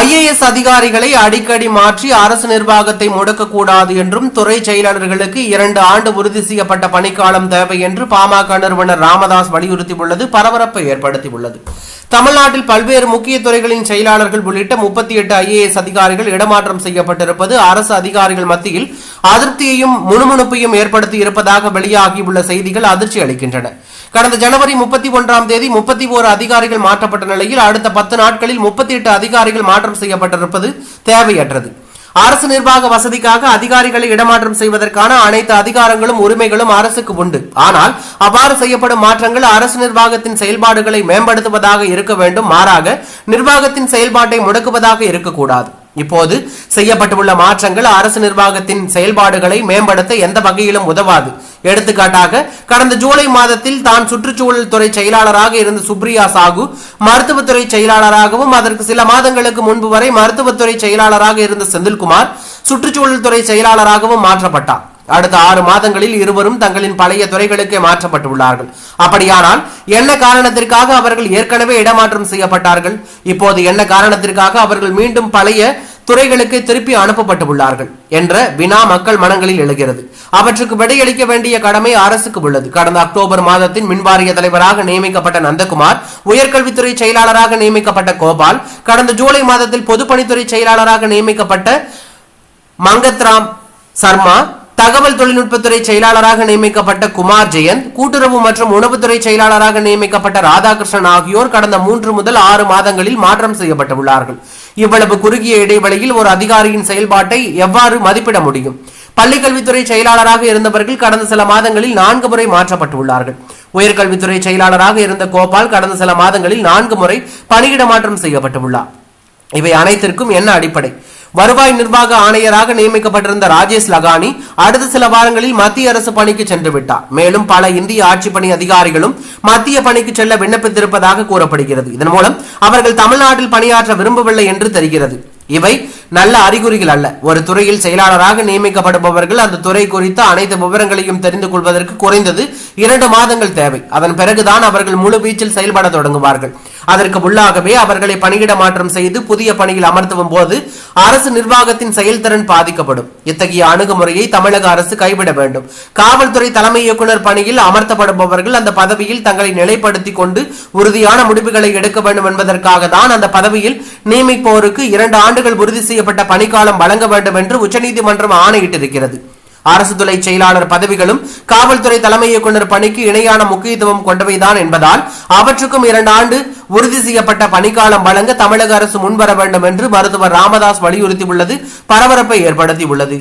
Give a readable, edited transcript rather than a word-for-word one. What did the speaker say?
IAS அதிகாரிகளை அடிக்கடி மாற்றி அரசு நிர்வாகத்தை முடக்கக்கூடாது என்றும் துறை செயலாளர்களுக்கு 2 ஆண்டு உறுதி செய்யப்பட்ட பணிக்காலம் தேவை என்று பாமக நிறுவனர் ராமதாஸ் வலியுறுத்தியுள்ளது பரபரப்பை ஏற்படுத்தியுள்ளது. தமிழ்நாட்டில் பல்வேறு முக்கிய துறைகளின் செயலாளர்கள் உள்ளிட்ட 38 IAS அதிகாரிகள் இடமாற்றம் செய்யப்பட்டிருப்பது அரசு அதிகாரிகள் மத்தியில் அதிருப்தியையும் முணுமுணுப்பையும் ஏற்படுத்தி இருப்பதாக வெளியாகியுள்ள செய்திகள் அதிர்ச்சி அளிக்கின்றன. கடந்த ஜனவரி 31ஆம் தேதி 31 அதிகாரிகள் மாற்றப்பட்ட நிலையில் அடுத்த 10 நாட்களில் 38 அதிகாரிகள் மாற்றம் செய்யப்பட்டிருப்பது தேவையற்றது. அரசு நிர்வாக வசதிக்காக அதிகாரிகளை இடமாற்றம் செய்வதற்கான அனைத்து அதிகாரங்களும் உரிமைகளும் அரசுக்கு உண்டு. ஆனால் அவ்வாறு செய்யப்படும் மாற்றங்கள் அரசு நிர்வாகத்தின் செயல்பாடுகளை மேம்படுத்துவதாக இருக்க வேண்டும், மாறாக நிர்வாகத்தின் செயல்பாட்டை முடக்குவதாக இருக்கக்கூடாது. இப்போது செய்யப்பட்டுள்ள மாற்றங்கள் அரசு நிர்வாகத்தின் செயல்பாடுகளை மேம்படுத்த எந்த வகையிலும் உதவாது. எடுத்துக்காட்டாக கடந்த ஜூலை மாதத்தில் தான் சுற்றுச்சூழல் துறை செயலாளராக இருந்த சுப்ரியா சாகு மருத்துவத்துறை செயலாளராகவும், அதற்கு சில மாதங்களுக்கு முன்பு வரை மருத்துவத்துறை செயலாளராக இருந்த செந்தில்குமார் சுற்றுச்சூழல் துறை செயலாளராகவும் மாற்றப்பட்டார். அடுத்த 6 மாதங்களில் இருவரும் தங்களின் பழைய துறைகளுக்கே மாற்றப்பட்டுள்ளார்கள். அப்படியானால் என்ன காரணத்திற்காக அவர்கள் ஏற்கனவே இடமாற்றம் செய்யப்பட்டார்கள்? இப்போது என்ன காரணத்திற்காக அவர்கள் மீண்டும் பழைய துறைகளுக்கு திருப்பி அனுப்பப்பட்டுள்ளார்கள் என்ற வினா மக்கள் மனங்களில் எழுகிறது. அவற்றுக்கு விடையளிக்க வேண்டிய கடமை அரசுக்கு உள்ளது. கடந்த அக்டோபர் மாதத்தின் மின்வாரிய தலைவராக நியமிக்கப்பட்ட நந்தகுமார், உயர்கல்வித்துறை செயலாளராக நியமிக்கப்பட்ட கோபால், கடந்த ஜூலை மாதத்தில் பொதுப்பணித்துறை செயலாளராக நியமிக்கப்பட்ட மங்கத்ராம் சர்மா, தகவல் தொழில்நுட்பத்துறை செயலாளராக நியமிக்கப்பட்ட குமார் ஜெயந்த், கூட்டுறவு மற்றும் உணவுத்துறை செயலாளராக நியமிக்கப்பட்ட ராதாகிருஷ்ணன் ஆகியோர் கடந்த 3 முதல் 6 மாதங்களில் மாற்றம் செய்யப்பட்டுள்ளார்கள். இவ்வளவு குறுகிய இடைவெளியில் ஒரு அதிகாரியின் செயல்பாட்டை எவ்வாறு மதிப்பிட முடியும்? பள்ளிக்கல்வித்துறை செயலாளராக இருந்தவர்கள் கடந்த சில மாதங்களில் 4 முறை மாற்றப்பட்டுள்ளார்கள். உயர்கல்வித்துறை செயலாளராக இருந்த கோபால் கடந்த சில மாதங்களில் 4 முறை பணியிட மாற்றம் செய்யப்பட்டுள்ளார். இவை அனைத்திற்கும் என்ன அடிப்படை? வருவாய் நிர்வாக ஆணையராக நியமிக்கப்பட்டிருந்த ராஜேஷ் லகானி அடுத்த சில வாரங்களில் மத்திய அரசு பணிக்கு சென்று விட்டார். மேலும் பல இந்திய ஆட்சி பணி அதிகாரிகளும் மத்திய பணிக்கு செல்ல விண்ணப்பித்திருப்பதாக கூறப்படுகிறது. இதன் மூலம் அவர்கள் தமிழ்நாட்டில் பணியாற்ற விரும்பவில்லை என்று தெரிகிறது. இவை நல்ல அறிகுறிகள் அல்ல. ஒரு துறையில் செயலாளராக நியமிக்கப்படுபவர்கள் அந்த துறை குறித்த அனைத்து விவரங்களையும் தெரிந்து கொள்வதற்கு குறைந்தது 2 மாதங்கள் தேவை. அதன் பிறகுதான் அவர்கள் முழு வீச்சில் செயல்பட தொடங்குவார்கள். அதற்கு உள்ளாகவே அவர்களை பணியிட மாற்றம் செய்து புதிய பணியில் அமர்த்தும் போது அரசு நிர்வாகத்தின் செயல்திறன் பாதிக்கப்படும். இத்தகைய அணுகுமுறையை தமிழக அரசு கைவிட வேண்டும். காவல்துறை தலைமை இயக்குநர் பணியில் அமர்த்தப்படுபவர்கள் அந்த பதவியில் தங்களை நிலைப்படுத்திக் கொண்டு உறுதியான முடிவுகளை எடுக்க வேண்டும் என்பதற்காக தான் அந்த பதவியில் நியமிப்போருக்கு 2 ஆண்டுகள் உறுதி செய்யப்பட்ட பணிக்காலம் வழங்க வேண்டும் என்று உச்சநீதிமன்றம் ஆணையிட்டிருக்கிறது. அரசு துறை செயலாளர் பதவிகளும் காவல்துறை தலைமை இயக்குநர் பணிக்கு இணையான முக்கியத்துவம் கொண்டவைதான் என்பதால் அவற்றுக்கும் 2 ஆண்டு உறுதி செய்யப்பட்ட பணிக்காலம் வழங்க தமிழக அரசு முன்வர வேண்டும் என்று மருத்துவர் ராமதாஸ் வலியுறுத்தியுள்ளது பரபரப்பை ஏற்படுத்தியுள்ளது.